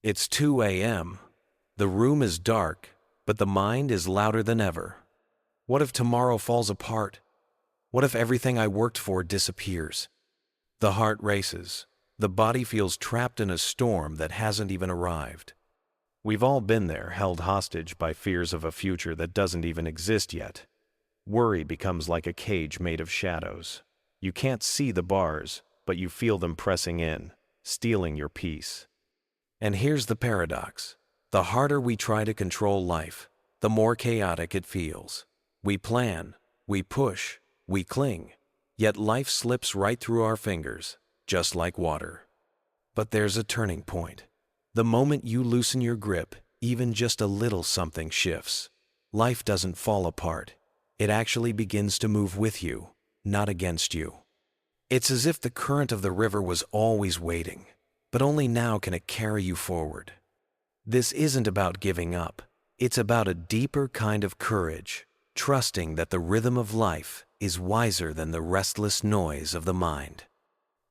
It's 2 a.m. The room is dark, but the mind is louder than ever. What if tomorrow falls apart? What if everything I worked for disappears? The heart races. The body feels trapped in a storm that hasn't even arrived. We've all been there, held hostage by fears of a future that doesn't even exist yet. Worry becomes like a cage made of shadows. You can't see the bars, but you feel them pressing in, stealing your peace. And here's the paradox. The harder we try to control life, the more chaotic it feels. We plan, we push, we cling, yet life slips right through our fingers, just like water. But there's a turning point. The moment you loosen your grip, even just a little something shifts. Life doesn't fall apart. It actually begins to move with you, not against you. It's as if the current of the river was always waiting, but only now can it carry you forward. This isn't about giving up. It's about a deeper kind of courage, trusting that the rhythm of life is wiser than the restless noise of the mind.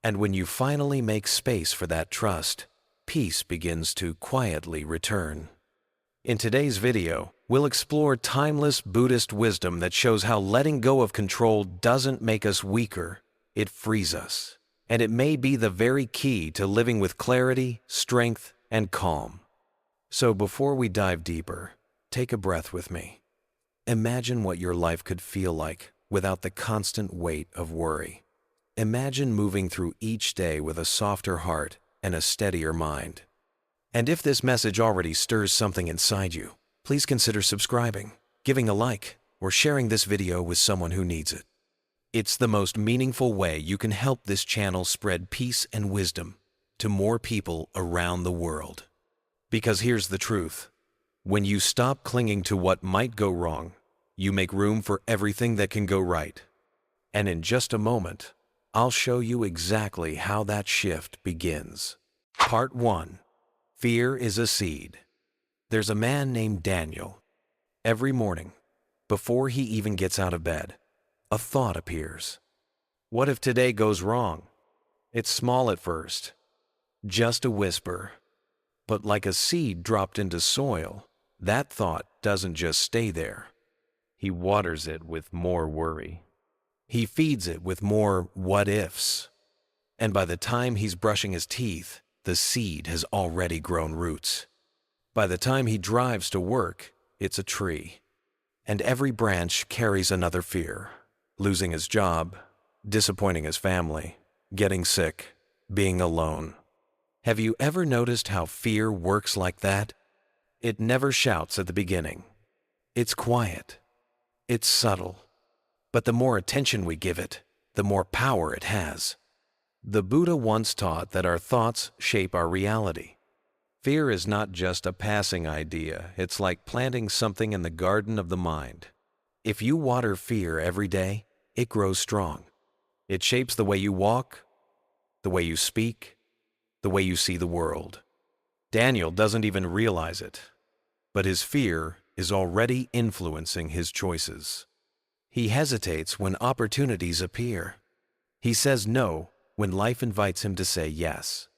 And when you finally make space for that trust, peace begins to quietly return. In today's video, we'll explore timeless Buddhist wisdom that shows how letting go of control doesn't make us weaker, it frees us. And it may be the very key to living with clarity, strength, and calm. So before we dive deeper, take a breath with me. Imagine what your life could feel like without the constant weight of worry. Imagine moving through each day with a softer heart and a steadier mind. And if this message already stirs something inside you, please consider subscribing, giving a like, or sharing this video with someone who needs it. It's the most meaningful way you can help this channel spread peace and wisdom to more people around the world. Because here's the truth. When you stop clinging to what might go wrong, you make room for everything that can go right. And in just a moment, I'll show you exactly how that shift begins. Part 1. Fear is a seed. There's a man named Daniel. Every morning, before he even gets out of bed, a thought appears. What if today goes wrong? It's small at first, just a whisper. But like a seed dropped into soil, that thought doesn't just stay there. He waters it with more worry. He feeds it with more what-ifs. And by the time he's brushing his teeth, the seed has already grown roots. By the time he drives to work, it's a tree. And every branch carries another fear. Losing his job, disappointing his family, getting sick, being alone. Have you ever noticed how fear works like that? It never shouts at the beginning. It's quiet. It's subtle. But the more attention we give it, the more power it has. The Buddha once taught that our thoughts shape our reality. Fear is not just a passing idea. It's like planting something in the garden of the mind. If you water fear every day, it grows strong. It shapes the way you walk, the way you speak, the way you see the world. Daniel doesn't even realize it, but his fear is already influencing his choices. He hesitates when opportunities appear. He says no when life invites him to say yes.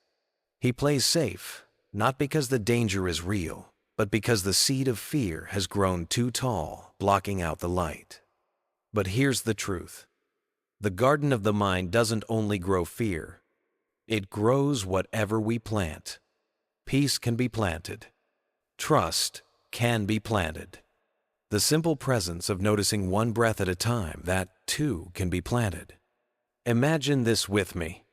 He plays safe, not because the danger is real, but because the seed of fear has grown too tall, blocking out the light. But here's the truth. The garden of the mind doesn't only grow fear. It grows whatever we plant. Peace can be planted. Trust can be planted. The simple presence of noticing one breath at a time, that too can be planted. Imagine this with me.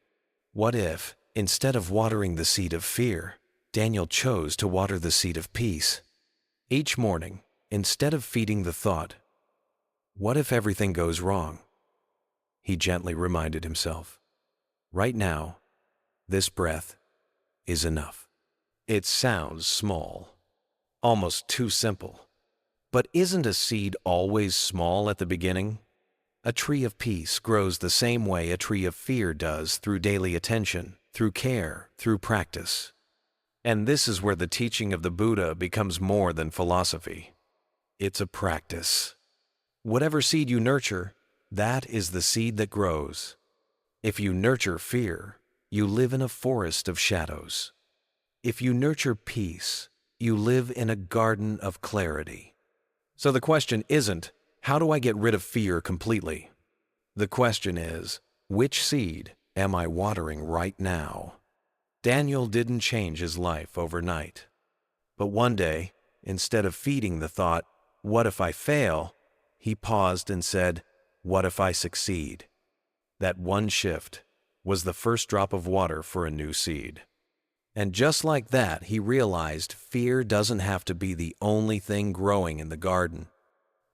What if, instead of watering the seed of fear, Daniel chose to water the seed of peace? Each morning, instead of feeding the thought, "What if everything goes wrong?" he gently reminded himself, "Right now, this breath is enough." It sounds small, almost too simple. But isn't a seed always small at the beginning? A tree of peace grows the same way a tree of fear does, through daily attention, through care, through practice. And this is where the teaching of the Buddha becomes more than philosophy. It's a practice. Whatever seed you nurture, that is the seed that grows. If you nurture fear, you live in a forest of shadows. If you nurture peace, you live in a garden of clarity. So the question isn't, how do I get rid of fear completely? The question is, which seed am I watering right now? Daniel didn't change his life overnight. But one day, instead of feeding the thought, what if I fail? He paused and said, what if I succeed? That one shift was the first drop of water for a new seed. And just like that, he realized fear doesn't have to be the only thing growing in the garden.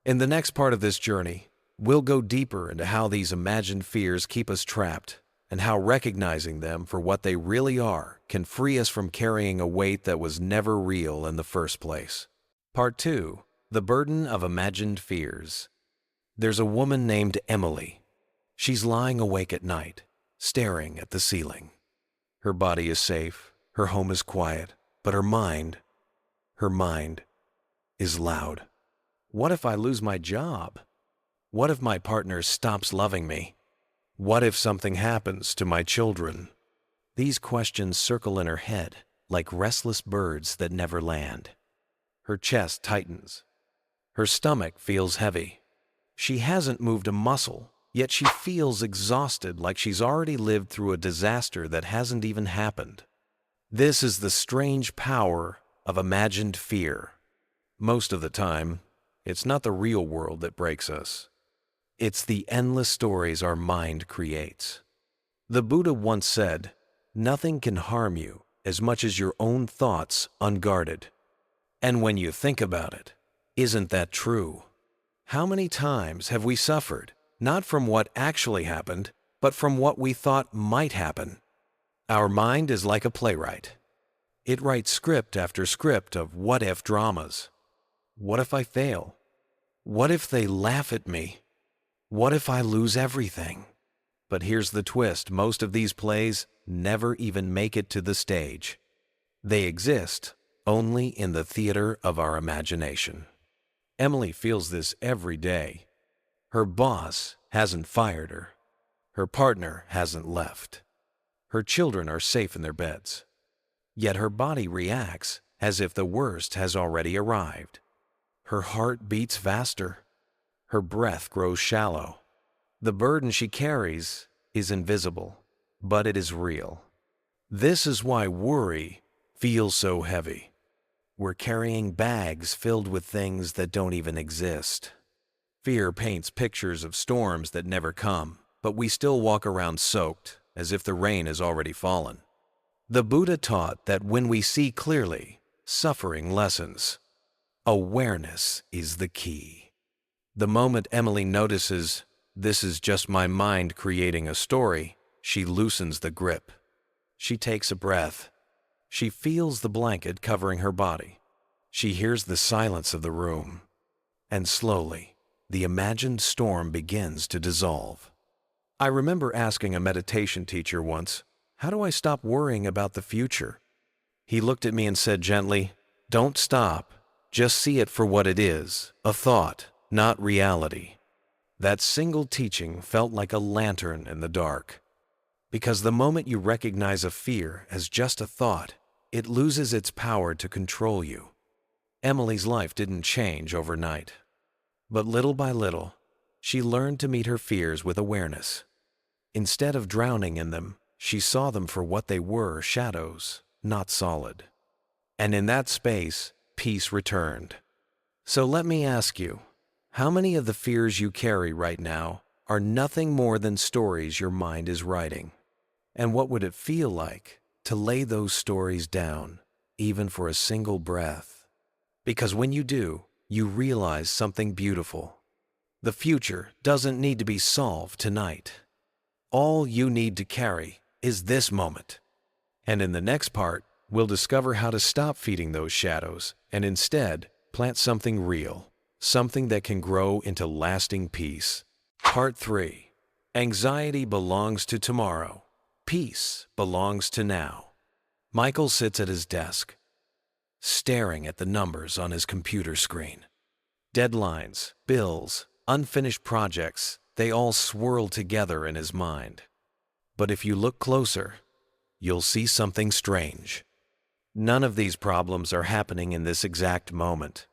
In the next part of this journey, we'll go deeper into how these imagined fears keep us trapped and how recognizing them for what they really are can free us from carrying a weight that was never real in the first place. Part 2. The Burden of Imagined Fears. There's a woman named Emily. She's lying awake at night, staring at the ceiling. Her body is safe, her home is quiet, but her mind is loud. What if I lose my job? What if my partner stops loving me? What if something happens to my children? These questions circle in her head like restless birds that never land. Her chest tightens. Her stomach feels heavy. She hasn't moved a muscle, yet she feels exhausted, like she's already lived through a disaster that hasn't even happened. This is the strange power of imagined fear. Most of the time, it's not the real world that breaks us. It's the endless stories our mind creates. The Buddha once said, "Nothing can harm you as much as your own thoughts unguarded." And when you think about it, isn't that true? How many times have we suffered, not from what actually happened, but from what we thought might happen? Our mind is like a playwright. It writes script after script of what-if dramas. What if I fail? What if they laugh at me? What if I lose everything? But here's the twist. Most of these plays never even make it to the stage. They exist only in the theater of our imagination. Emily feels this every day. Her boss hasn't fired her. Her partner hasn't left. Her children are safe in their beds. Yet her body reacts as if the worst has already arrived. Her heart beats faster. Her breath grows shallow. The burden she carries is invisible, but it is real. This is why worry feels so heavy. We're carrying bags filled with things that don't even exist. Fear paints pictures of storms that never come, but we still walk around soaked, as if the rain has already fallen. The Buddha taught that when we see clearly, suffering lessens. Awareness is the key. The moment Emily notices, this is just my mind creating a story, she loosens the grip. She takes a breath. She feels the blanket covering her body. She hears the silence of the room. And slowly, the imagined storm begins to dissolve. I remember asking a meditation teacher once, "How do I stop worrying about the future?" He looked at me and said gently, "Don't stop. Just see it for what it is, a thought, not reality." That single teaching felt like a lantern in the dark. Because the moment you recognize a fear as just a thought, it loses its power to control you. Emily's life didn't change overnight. But little by little, she learned to meet her fears with awareness. Instead of drowning in them, she saw them for what they were, shadows, not solid. And in that space, peace returned. So let me ask you, how many of the fears you carry right now are nothing more than stories your mind is writing? And what would it feel like to lay those stories down, even for a single breath? Because when you do, you realize something beautiful. The future doesn't need to be solved tonight. All you need to carry is this moment. And in the next part, we'll discover how to stop feeding those shadows and instead plant something real, something that can grow into lasting peace. Part 3. Anxiety belongs to tomorrow. Peace belongs to now. Michael sits at his desk, staring at the numbers on his computer screen. Deadlines, bills, unfinished projects, they all swirl together in his mind. But if you look closer, you'll see something strange. None of these problems are happening in this exact moment.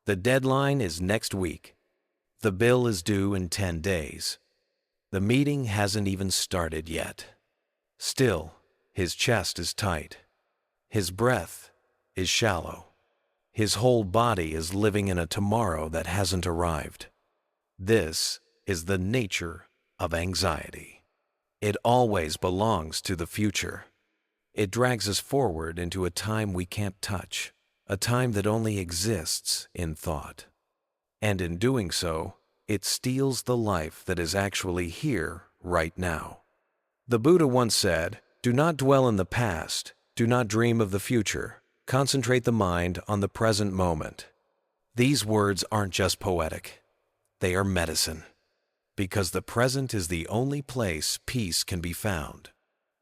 The deadline is next week. The bill is due in 10 days. The meeting hasn't even started yet. Still, his chest is tight. His breath is shallow. His whole body is living in a tomorrow that hasn't arrived. This is the nature of anxiety. It always belongs to the future. It drags us forward into a time we can't touch, a time that only exists in thought. And in doing so, it steals the life that is actually here right now. The Buddha once said, "Do not dwell in the past, do not dream of the future, concentrate the mind on the present moment." These words aren't just poetic, they are medicine. Because the present is the only place peace can be found.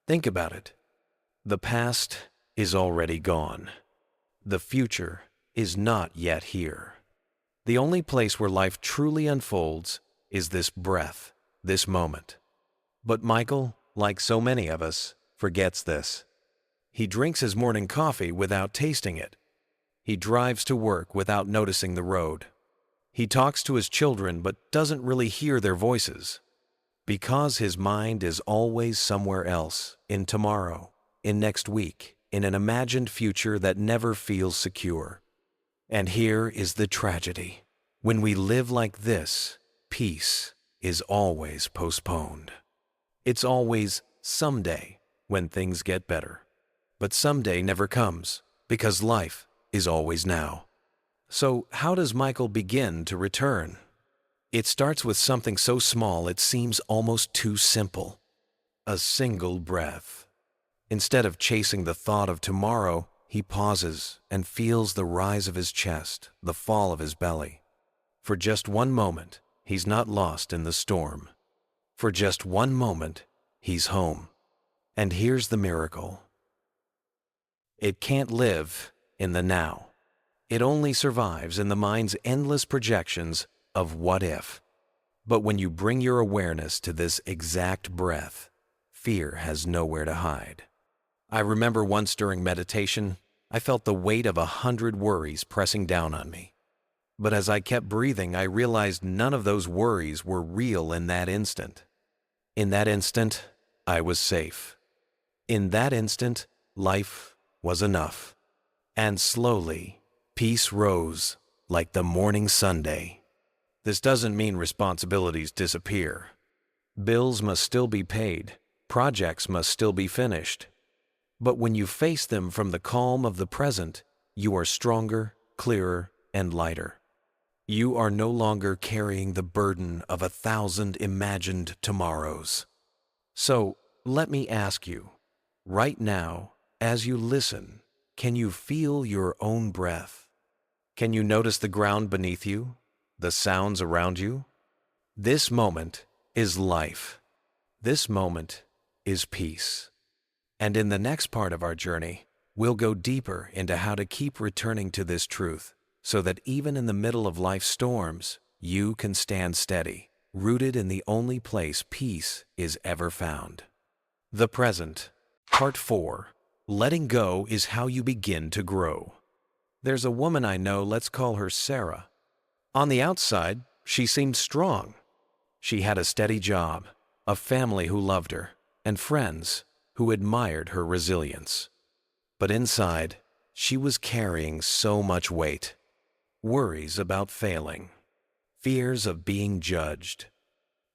Think about it. The past is already gone. The future is not yet here. The only place where life truly unfolds is this breath, this moment. But Michael, like so many of us, forgets this. He drinks his morning coffee without tasting it. He drives to work without noticing the road. He talks to his children but doesn't really hear their voices. Because his mind is always somewhere else, in tomorrow, in next week, in an imagined future that never feels secure. And here is the tragedy. When we live like this, peace is always postponed. It's always someday when things get better. But someday never comes because life is always now. So how does Michael begin to return? It starts with something so small it seems almost too simple. A single breath. Instead of chasing the thought of tomorrow, he pauses and feels the rise of his chest, the fall of his belly. For just one moment, he's not lost in the storm. For just one moment, he's home. And here's the miracle. It can't live in the now. It only survives in the mind's endless projections of what if. But when you bring your awareness to this exact breath, fear has nowhere to hide. I remember once during meditation, I felt the weight of 100 worries pressing down on me. But as I kept breathing, I realized none of those worries were real in that instant. In that instant, I was safe. In that instant, life was enough. And slowly, peace rose like the morning sunday. This doesn't mean responsibilities disappear. Bills must still be paid. Projects must still be finished. But when you face them from the calm of the present, you are stronger, clearer, and lighter. You are no longer carrying the burden of 1,000 imagined tomorrows. So, let me ask you, right now, as you listen, can you feel your own breath? Can you notice the ground beneath you, the sounds around you? This moment is life. This moment is peace. And in the next part of our journey, we'll go deeper into how to keep returning to this truth so that even in the middle of life's storms, you can stand steady, rooted in the only place peace is ever found. The Present. Part 4. Letting go is how you begin to grow. There's a woman I know, let's call her Sarah. On the outside, she seemed strong. She had a steady job, a family who loved her, and friends who admired her resilience. But inside, she was carrying so much weight. Worries about failing, fears of being judged,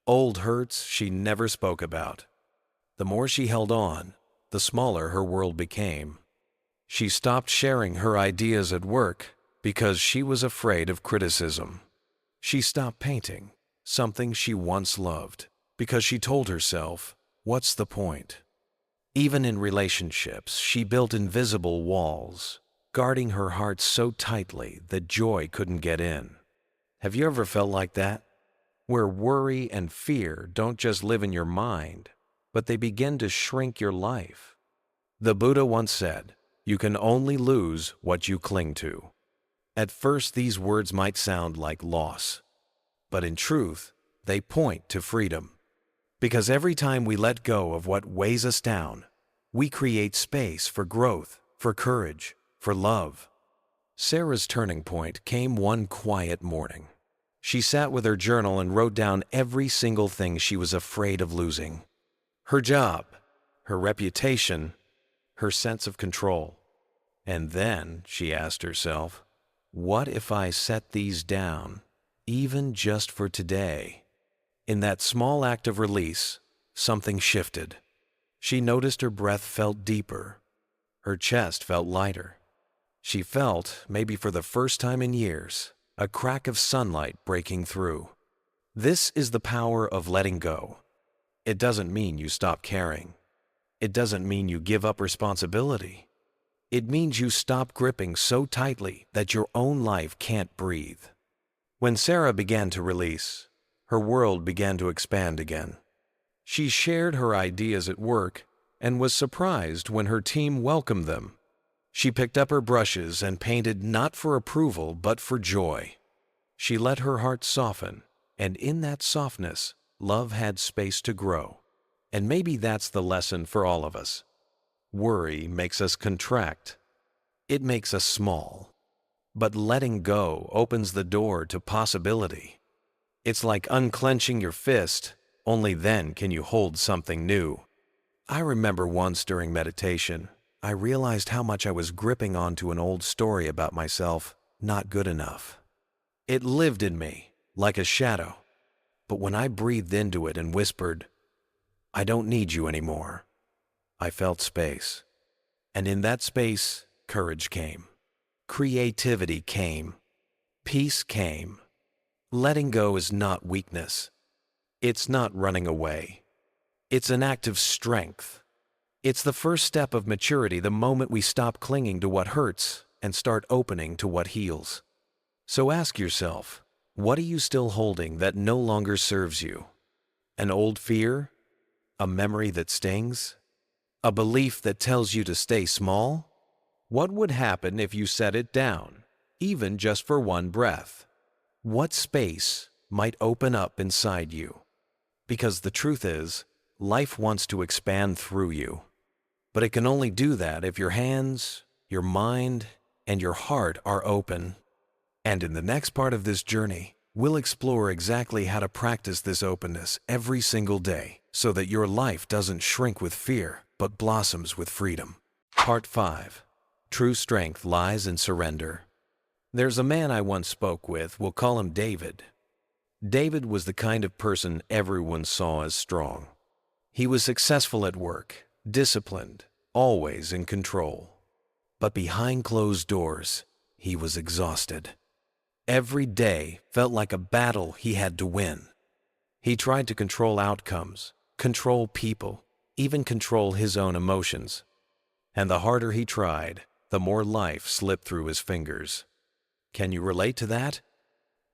old hurts she never spoke about. The more she held on, the smaller her world became. She stopped sharing her ideas at work because she was afraid of criticism. She stopped painting, something she once loved, because she told herself, what's the point? Even in relationships, she built invisible walls, guarding her heart so tightly that joy couldn't get in. Have you ever felt like that? Where worry and fear don't just live in your mind, but they begin to shrink your life. The Buddha once said, "You can only lose what you cling to." At first, these words might sound like loss, but in truth, they point to freedom. Because every time we let go of what weighs us down, we create space for growth, for courage, for love. Sarah's turning point came one quiet morning. She sat with her journal and wrote down every single thing she was afraid of losing. Her job, her reputation, her sense of control. And then she asked herself, what if I set these down, even just for today? In that small act of release, something shifted. She noticed her breath felt deeper. Her chest felt lighter. She felt, maybe for the first time in years, a crack of sunlight breaking through. This is the power of letting go. It doesn't mean you stop caring. It doesn't mean you give up responsibility. It means you stop gripping so tightly that your own life can't breathe. When Sarah began to release, her world began to expand again. She shared her ideas at work and was surprised when her team welcomed them. She picked up her brushes and painted not for approval but for joy. She let her heart soften, and in that softness, love had space to grow. And maybe that's the lesson for all of us. Worry makes us contract. It makes us small. But letting go opens the door to possibility. It's like unclenching your fist, only then can you hold something new. I remember once during meditation, I realized how much I was gripping onto an old story about myself, not good enough. It lived in me, like a shadow. But when I breathed into it and whispered, I don't need you anymore, I felt space. And in that space, courage came. Creativity came. Peace came. Letting go is not weakness. It's not running away. It's an act of strength. It's the first step of maturity, the moment we stop clinging to what hurts and start opening to what heals. So ask yourself, what are you still holding that no longer serves you? An old fear? A memory that stings? A belief that tells you to stay small? What would happen if you set it down, even just for one breath? What space might open up inside you? Because the truth is, life wants to expand through you. But it can only do that if your hands, your mind, and your heart are open. And in the next part of this journey, we'll explore exactly how to practice this openness every single day so that your life doesn't shrink with fear, but blossoms with freedom. Part 5. True strength lies in surrender. There's a man I once spoke with, we'll call him David. David was the kind of person everyone saw as strong. He was successful at work, disciplined, always in control. But behind closed doors, he was exhausted. Every day felt like a battle he had to win. He tried to control outcomes, control people, even control his own emotions. And the harder he tried, the more life slipped through his fingers. Can you relate to that?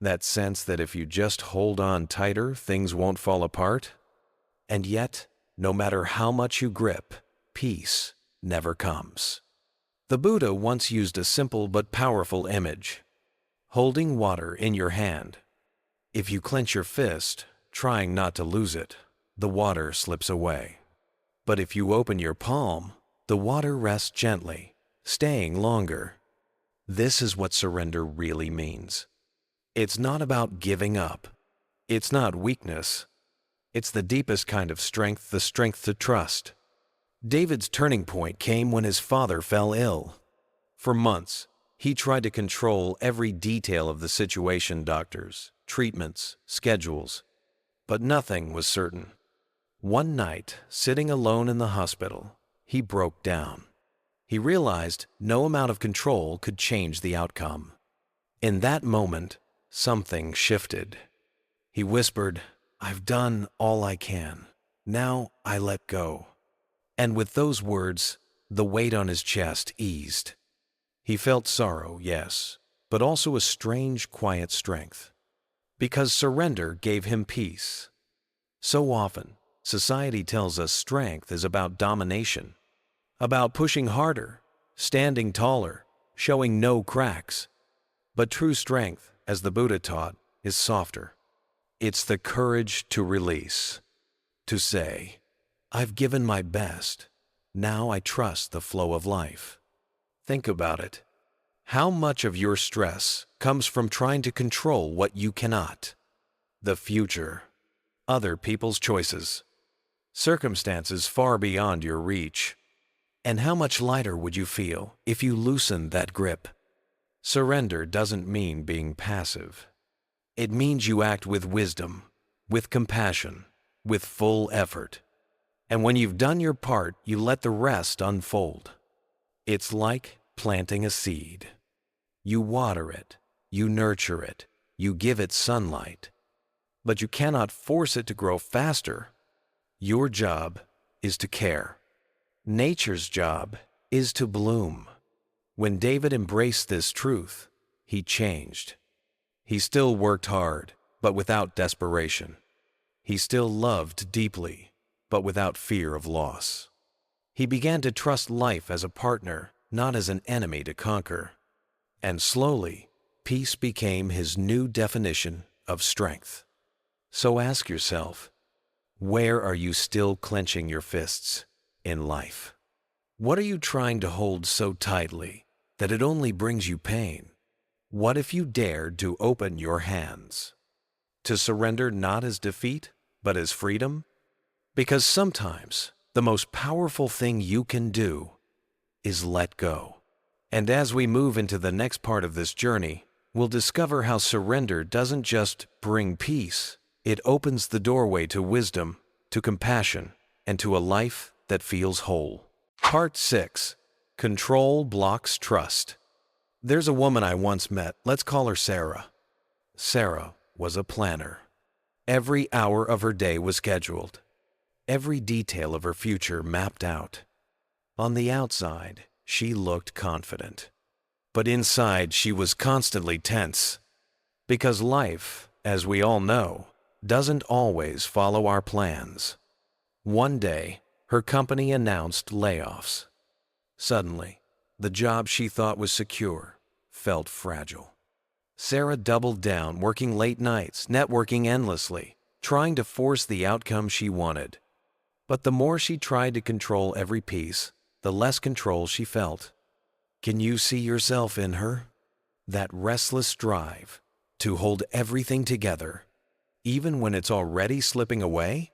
That sense that if you just hold on tighter, things won't fall apart? And yet, no matter how much you grip, peace never comes. The Buddha once used a simple but powerful image. Holding water in your hand. If you clench your fist, trying not to lose it, the water slips away. But if you open your palm, the water rests gently, staying longer. This is what surrender really means. It's not about giving up. It's not weakness. It's the deepest kind of strength, the strength to trust. David's turning point came when his father fell ill. For months, he tried to control every detail of the situation, doctors, treatments, schedules. But nothing was certain. One night, sitting alone in the hospital, he broke down. He realized no amount of control could change the outcome. In that moment, something shifted. He whispered, "I've done all I can. Now I let go." And with those words, the weight on his chest eased. He felt sorrow, yes, but also a strange, quiet strength. Because surrender gave him peace. So often, society tells us strength is about domination, about pushing harder, standing taller, showing no cracks. But true strength, as the Buddha taught, is softer. It's the courage to release, to say, "I've given my best. Now I trust the flow of life." Think about it. How much of your stress comes from trying to control what you cannot? The future, other people's choices, circumstances far beyond your reach. And how much lighter would you feel if you loosened that grip? Surrender doesn't mean being passive. It means you act with wisdom, with compassion, with full effort. And when you've done your part, you let the rest unfold. It's like planting a seed. You water it, you nurture it, you give it sunlight. But you cannot force it to grow faster. Your job is to care. Nature's job is to bloom. When David embraced this truth, he changed. He still worked hard, but without desperation. He still loved deeply, but without fear of loss. He began to trust life as a partner, not as an enemy to conquer. And slowly, peace became his new definition of strength. So ask yourself, where are you still clenching your fists in life? What are you trying to hold so tightly that it only brings you pain? What if you dared to open your hands? To surrender not as defeat, but as freedom? Because sometimes the most powerful thing you can do is let go. And as we move into the next part of this journey, we'll discover how surrender doesn't just bring peace, it opens the doorway to wisdom, to compassion, and to a life that feels whole. Part 6. Control blocks trust. There's a woman I once met, let's call her Sarah. Sarah was a planner. Every hour of her day was scheduled. Every detail of her future mapped out. On the outside, she looked confident. But inside, she was constantly tense. Because life, as we all know, doesn't always follow our plans. One day, her company announced layoffs. Suddenly, the job she thought was secure felt fragile. Sarah doubled down, working late nights, networking endlessly, trying to force the outcome she wanted. But the more she tried to control every piece, the less control she felt. Can you see yourself in her? That restless drive to hold everything together, even when it's already slipping away?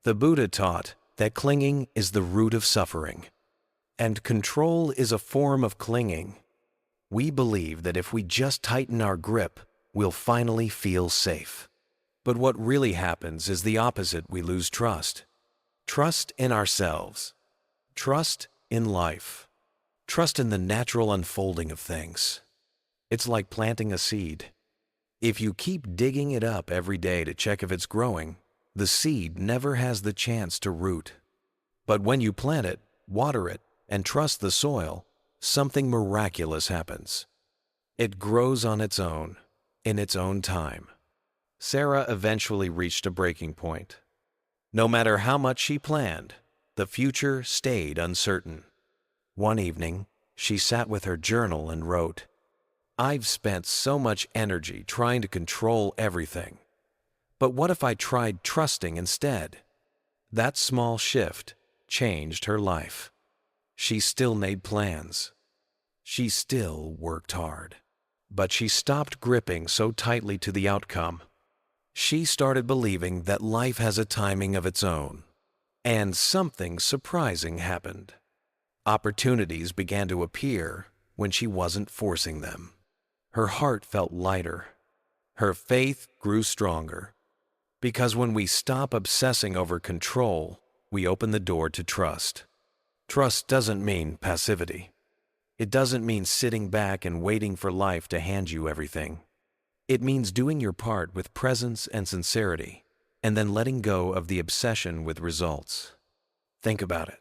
The Buddha taught that clinging is the root of suffering, and control is a form of clinging. We believe that if we just tighten our grip, we'll finally feel safe. But what really happens is the opposite. We lose trust. Trust in ourselves. Trust in life. Trust in the natural unfolding of things. It's like planting a seed. If you keep digging it up every day to check if it's growing, the seed never has the chance to root. But when you plant it, water it, and trust the soil, something miraculous happens. It grows on its own, in its own time. Sarah eventually reached a breaking point. No matter how much she planned, the future stayed uncertain. One evening, she sat with her journal and wrote, "I've spent so much energy trying to control everything. But what if I tried trusting instead?" That small shift changed her life. She still made plans. She still worked hard. But she stopped gripping so tightly to the outcome. She started believing that life has a timing of its own. And something surprising happened. Opportunities began to appear when she wasn't forcing them. Her heart felt lighter. Her faith grew stronger. Because when we stop obsessing over control, we open the door to trust. Trust doesn't mean passivity. It doesn't mean sitting back and waiting for life to hand you everything. It means doing your part with presence and sincerity, and then letting go of the obsession with results. Think about it.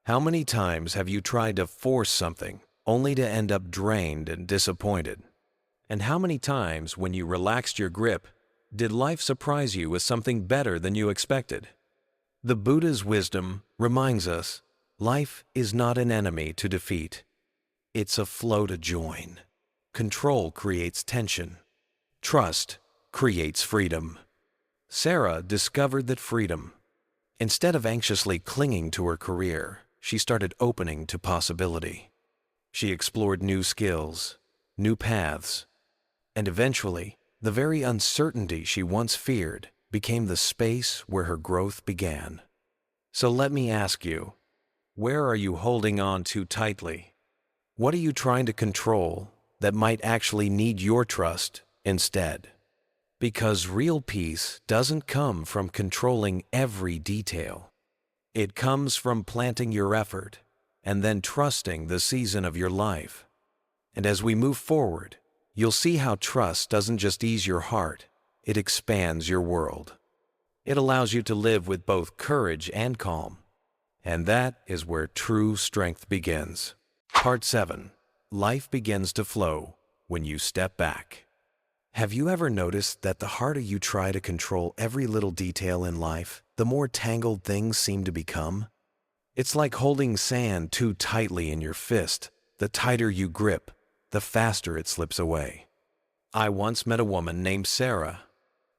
How many times have you tried to force something only to end up drained and disappointed? And how many times, when you relaxed your grip, did life surprise you with something better than you expected? The Buddha's wisdom reminds us, life is not an enemy to defeat. It's a flow to join. Control creates tension. Trust creates freedom. Sarah discovered that freedom. Instead of anxiously clinging to her career, she started opening to possibility. She explored new skills, new paths, and eventually, the very uncertainty she once feared became the space where her growth began. So let me ask you, where are you holding on too tightly? What are you trying to control that might actually need your trust instead? Because real peace doesn't come from controlling every detail. It comes from planting your effort and then trusting the season of your life. And as we move forward, you'll see how trust doesn't just ease your heart, it expands your world. It allows you to live with both courage and calm. And that is where true strength begins. Part 7. Life begins to flow when you step back. Have you ever noticed that the harder you try to control every little detail in life, the more tangled things seem to become? It's like holding sand too tightly in your fist. The tighter you grip, the faster it slips away. I once met a woman named Sarah.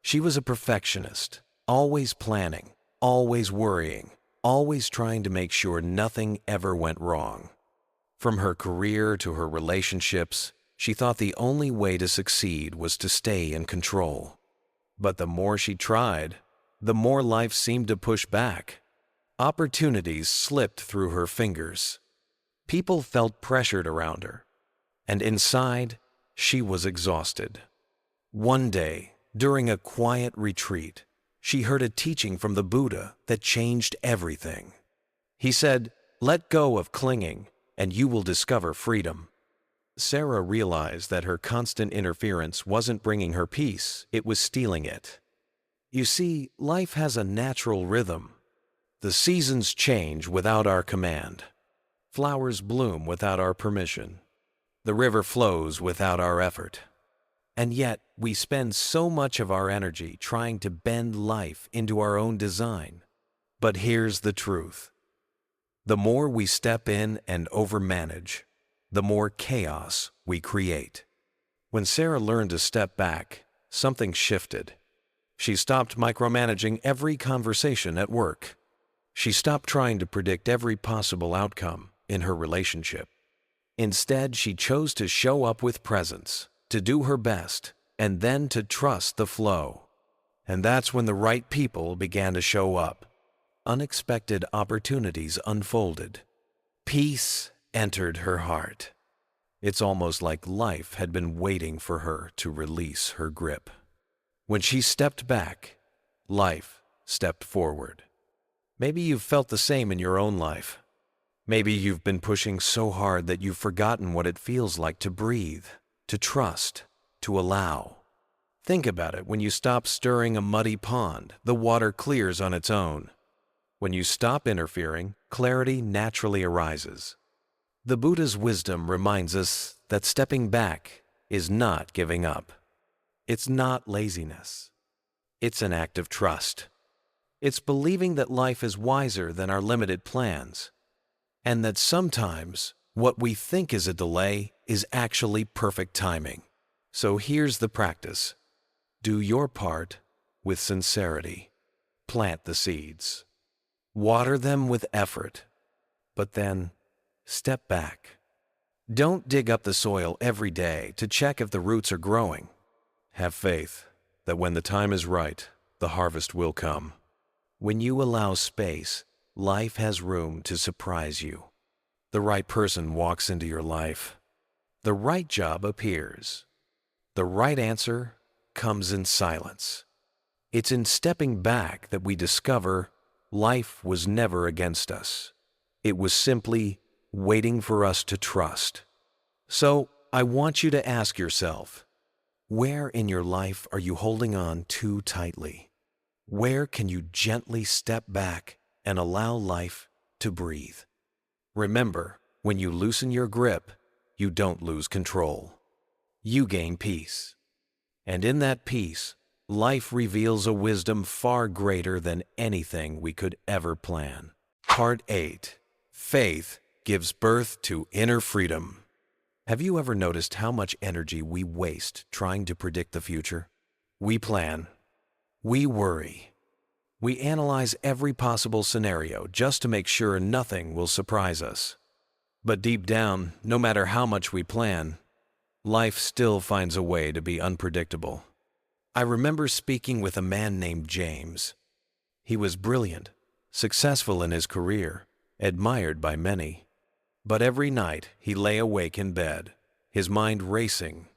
She was a perfectionist, always planning, always worrying, always trying to make sure nothing ever went wrong. From her career to her relationships, she thought the only way to succeed was to stay in control. But the more she tried, the more life seemed to push back. Opportunities slipped through her fingers. People felt pressured around her, and inside, she was exhausted. One day, during a quiet retreat, she heard a teaching from the Buddha that changed everything. He said, "Let go of clinging, and you will discover freedom." Sarah realized that her constant interference wasn't bringing her peace, it was stealing it. You see, life has a natural rhythm. The seasons change without our command. Flowers bloom without our permission. The river flows without our effort. And yet, we spend so much of our energy trying to bend life into our own design. But here's the truth. The more we step in and overmanage, the more chaos we create. When Sarah learned to step back, something shifted. She stopped micromanaging every conversation at work. She stopped trying to predict every possible outcome in her relationship. Instead, she chose to show up with presence, to do her best, and then to trust the flow. And that's when the right people began to show up. Unexpected opportunities unfolded. Peace entered her heart. It's almost like life had been waiting for her to release her grip. When she stepped back, life stepped forward. Maybe you've felt the same in your own life. Maybe you've been pushing so hard that you've forgotten what it feels like to breathe, to trust, to allow. Think about it. When you stop stirring a muddy pond, the water clears on its own. When you stop interfering, clarity naturally arises. The Buddha's wisdom reminds us that stepping back is not giving up. It's not laziness. It's an act of trust. It's believing that life is wiser than our limited plans, and that sometimes what we think is a delay is actually perfect timing. So here's the practice. Do your part with sincerity. Plant the seeds. Water them with effort, but then step back. Don't dig up the soil every day to check if the roots are growing. Have faith that when the time is right, the harvest will come. When you allow space, life has room to surprise you. The right person walks into your life. The right job appears. The right answer comes in silence. It's in stepping back that we discover life was never against us. It was simply waiting for us to trust. So, I want you to ask yourself, where in your life are you holding on too tightly? Where can you gently step back and allow life to breathe? Remember, when you loosen your grip, you don't lose control. You gain peace. And in that peace, life reveals a wisdom far greater than anything we could ever plan. Part 8. Faith gives birth to inner freedom. Have you ever noticed how much energy we waste trying to predict the future? We plan. We worry. We analyze every possible scenario just to make sure nothing will surprise us. But deep down, no matter how much we plan, life still finds a way to be unpredictable. I remember speaking with a man named James. He was brilliant, successful in his career, admired by many. But every night he lay awake in bed, his mind racing.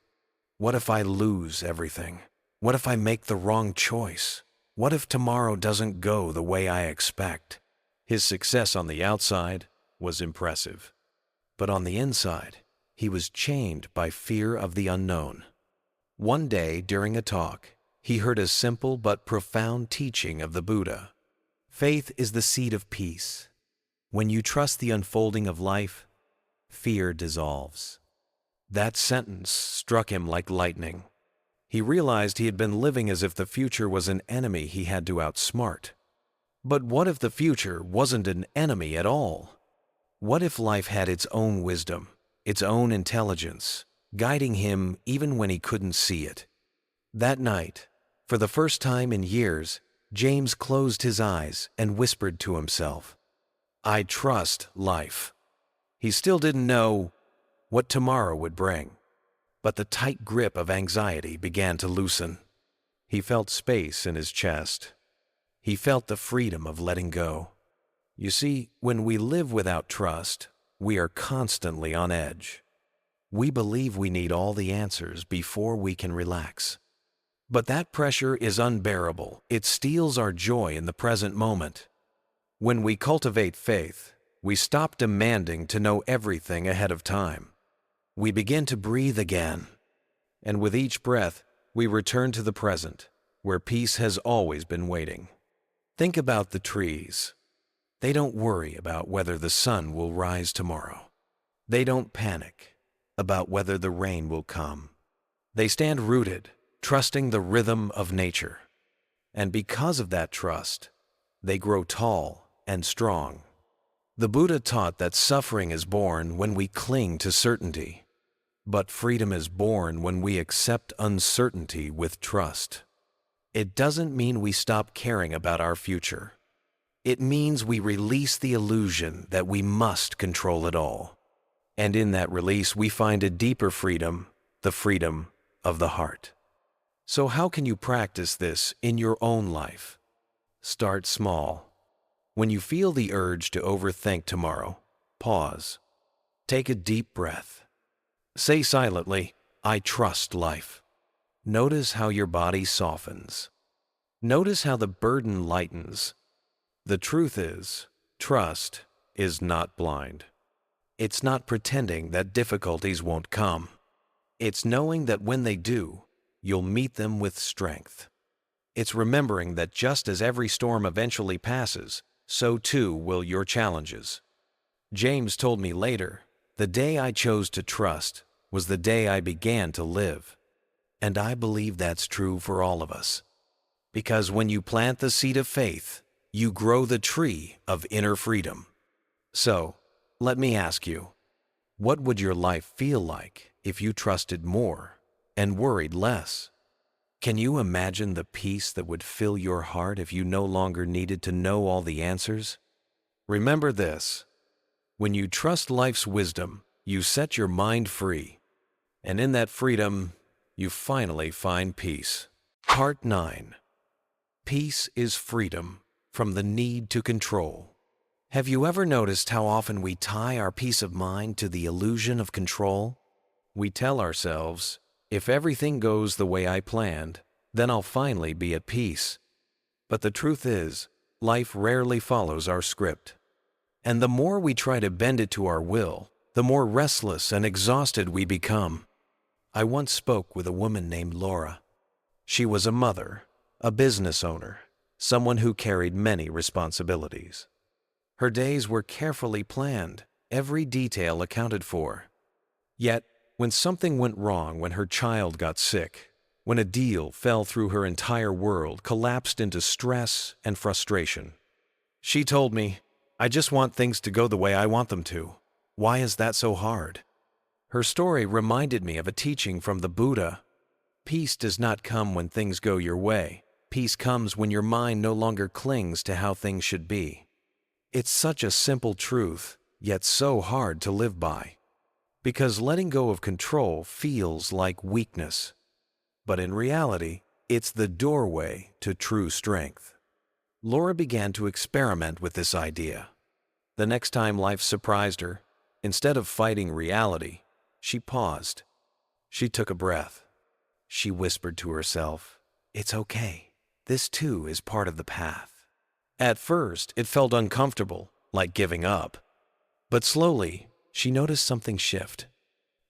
What if I lose everything? What if I make the wrong choice? What if tomorrow doesn't go the way I expect? His success on the outside was impressive, but on the inside, he was chained by fear of the unknown. One day during a talk, he heard a simple but profound teaching of the Buddha. Faith is the seed of peace. When you trust the unfolding of life, fear dissolves. That sentence struck him like lightning. He realized he had been living as if the future was an enemy he had to outsmart. But what if the future wasn't an enemy at all? What if life had its own wisdom, its own intelligence, guiding him even when he couldn't see it? That night, for the first time in years, James closed his eyes and whispered to himself, "I trust life." He still didn't know what tomorrow would bring, but the tight grip of anxiety began to loosen. He felt space in his chest. He felt the freedom of letting go. You see, when we live without trust, we are constantly on edge. We believe we need all the answers before we can relax. But that pressure is unbearable. It steals our joy in the present moment. When we cultivate faith, we stop demanding to know everything ahead of time. We begin to breathe again. And with each breath, we return to the present, where peace has always been waiting. Think about the trees. They don't worry about whether the sun will rise tomorrow. They don't panic about whether the rain will come. They stand rooted, trusting the rhythm of nature. And because of that trust, they grow tall and strong. The Buddha taught that suffering is born when we cling to certainty, but freedom is born when we accept uncertainty with trust. It doesn't mean we stop caring about our future. It means we release the illusion that we must control it all. And in that release, we find a deeper freedom, the freedom of the heart. So how can you practice this in your own life? Start small. When you feel the urge to overthink tomorrow, pause. Take a deep breath. Say silently, "I trust life." Notice how your body softens. Notice how the burden lightens. The truth is, trust is not blind. It's not pretending that difficulties won't come. It's knowing that when they do, you'll meet them with strength. It's remembering that just as every storm eventually passes, so too will your challenges. James told me later, "The day I chose to trust was the day I began to live." And I believe that's true for all of us. Because when you plant the seed of faith, you grow the tree of inner freedom. So, let me ask you, what would your life feel like if you trusted more and worried less? Can you imagine the peace that would fill your heart if you no longer needed to know all the answers? Remember this: when you trust life's wisdom, you set your mind free. And in that freedom, you finally find peace. Part 9. Peace is freedom from the need to control. Have you ever noticed how often we tie our peace of mind to the illusion of control? We tell ourselves, "If everything goes the way I planned, then I'll finally be at peace." But the truth is, life rarely follows our script. And the more we try to bend it to our will, the more restless and exhausted we become. I once spoke with a woman named Laura. She was a mother, a business owner, someone who carried many responsibilities. Her days were carefully planned, every detail accounted for. Yet, when something went wrong, when her child got sick, when a deal fell through, her entire world collapsed into stress and frustration. She told me, "I just want things to go the way I want them to. Why is that so hard?" Her story reminded me of a teaching from the Buddha. Peace does not come when things go your way. Peace comes when your mind no longer clings to how things should be. It's such a simple truth, yet so hard to live by. Because letting go of control feels like weakness, but in reality, it's the doorway to true strength. Laura began to experiment with this idea. The next time life surprised her, instead of fighting reality, she paused. She took a breath. She whispered to herself, "It's okay. This too is part of the path." At first, it felt uncomfortable, like giving up. But slowly, she noticed something shift.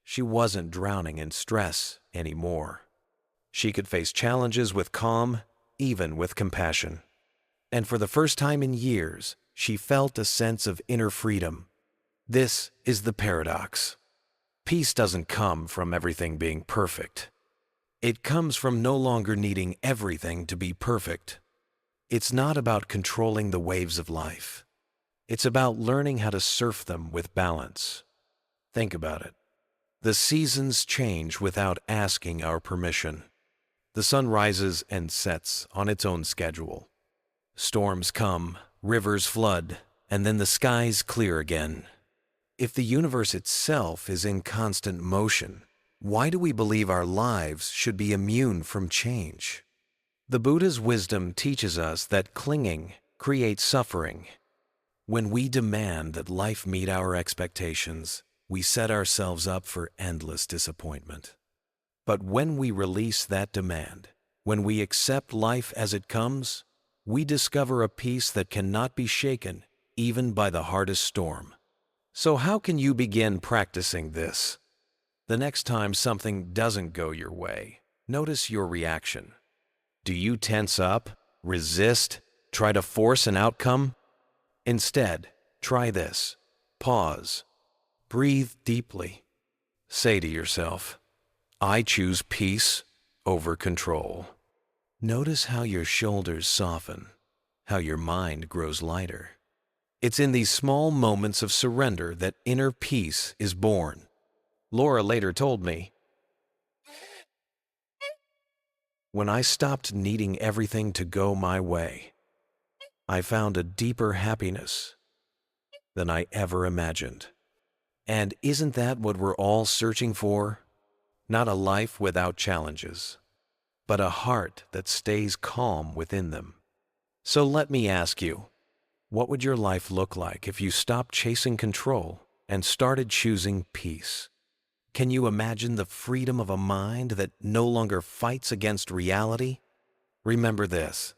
She wasn't drowning in stress anymore. She could face challenges with calm, even with compassion. And for the first time in years, she felt a sense of inner freedom. This is the paradox. Peace doesn't come from everything being perfect. It comes from no longer needing everything to be perfect. It's not about controlling the waves of life. It's about learning how to surf them with balance. Think about it. The seasons change without asking our permission. The sun rises and sets on its own schedule. Storms come, rivers flood, and then the skies clear again. If the universe itself is in constant motion, why do we believe our lives should be immune from change? The Buddha's wisdom teaches us that clinging creates suffering. When we demand that life meet our expectations, we set ourselves up for endless disappointment. But when we release that demand, when we accept life as it comes, we discover a peace that cannot be shaken even by the hardest storm. So how can you begin practicing this? The next time something doesn't go your way, notice your reaction. Do you tense up, resist, try to force an outcome? Instead, try this. Pause. Breathe deeply. Say to yourself, "I choose peace over control." Notice how your shoulders soften, how your mind grows lighter. It's in these small moments of surrender that inner peace is born. Laura later told me, "When I stopped needing everything to go my way, I found a deeper happiness than I ever imagined." And isn't that what we're all searching for? Not a life without challenges, but a heart that stays calm within them. So let me ask you, what would your life look like if you stopped chasing control and started choosing peace? Can you imagine the freedom of a mind that no longer fights against reality? Remember this: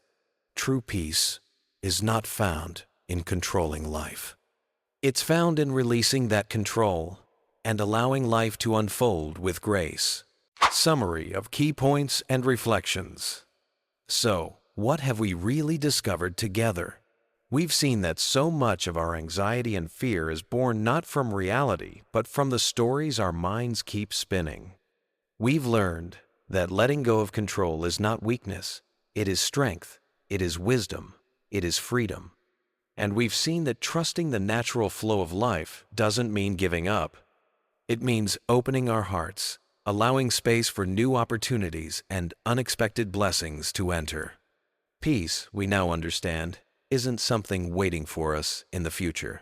true peace is not found in controlling life. It's found in releasing that control and allowing life to unfold with grace. Summary of key points and reflections. So, what have we really discovered together? We've seen that so much of our anxiety and fear is born not from reality, but from the stories our minds keep spinning. We've learned that letting go of control is not weakness, it is strength, it is wisdom, it is freedom. And we've seen that trusting the natural flow of life doesn't mean giving up. It means opening our hearts, allowing space for new opportunities and unexpected blessings to enter. Peace, we now understand, isn't something waiting for us in the future.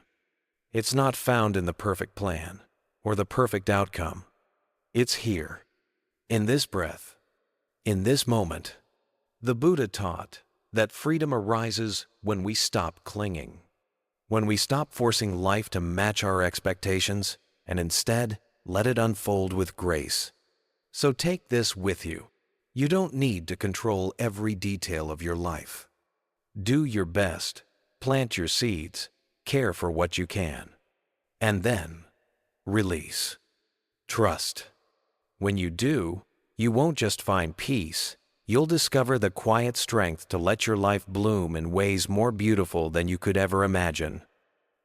It's not found in the perfect plan or the perfect outcome. It's here, in this breath, in this moment. The Buddha taught that freedom arises when we stop clinging, when we stop forcing life to match our expectations and instead let it unfold with grace. So take this with you. You don't need to control every detail of your life. Do your best, plant your seeds, care for what you can, and then release. Trust. When you do, you won't just find peace, you'll discover the quiet strength to let your life bloom in ways more beautiful than you could ever imagine.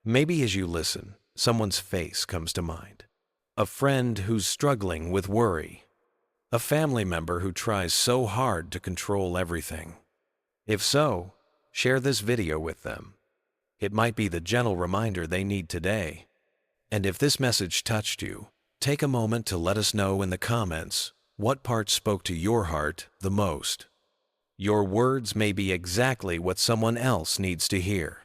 Maybe as you listen, someone's face comes to mind. A friend who's struggling with worry. A family member who tries so hard to control everything. If so, share this video with them. It might be the gentle reminder they need today. And if this message touched you, take a moment to let us know in the comments what part spoke to your heart the most. Your words may be exactly what someone else needs to hear.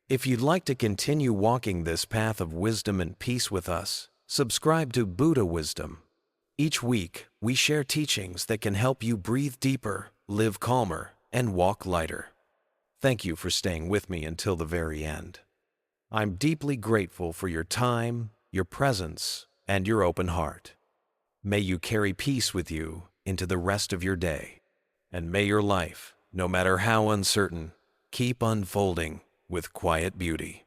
If you'd like to continue walking this path of wisdom and peace with us, subscribe to Buddha Wisdom. Each week, we share teachings that can help you breathe deeper, live calmer, and walk lighter. Thank you for staying with me until the very end. I'm deeply grateful for your time, your presence, and your open heart. May you carry peace with you into the rest of your day. And may your life, no matter how uncertain, keep unfolding with quiet beauty.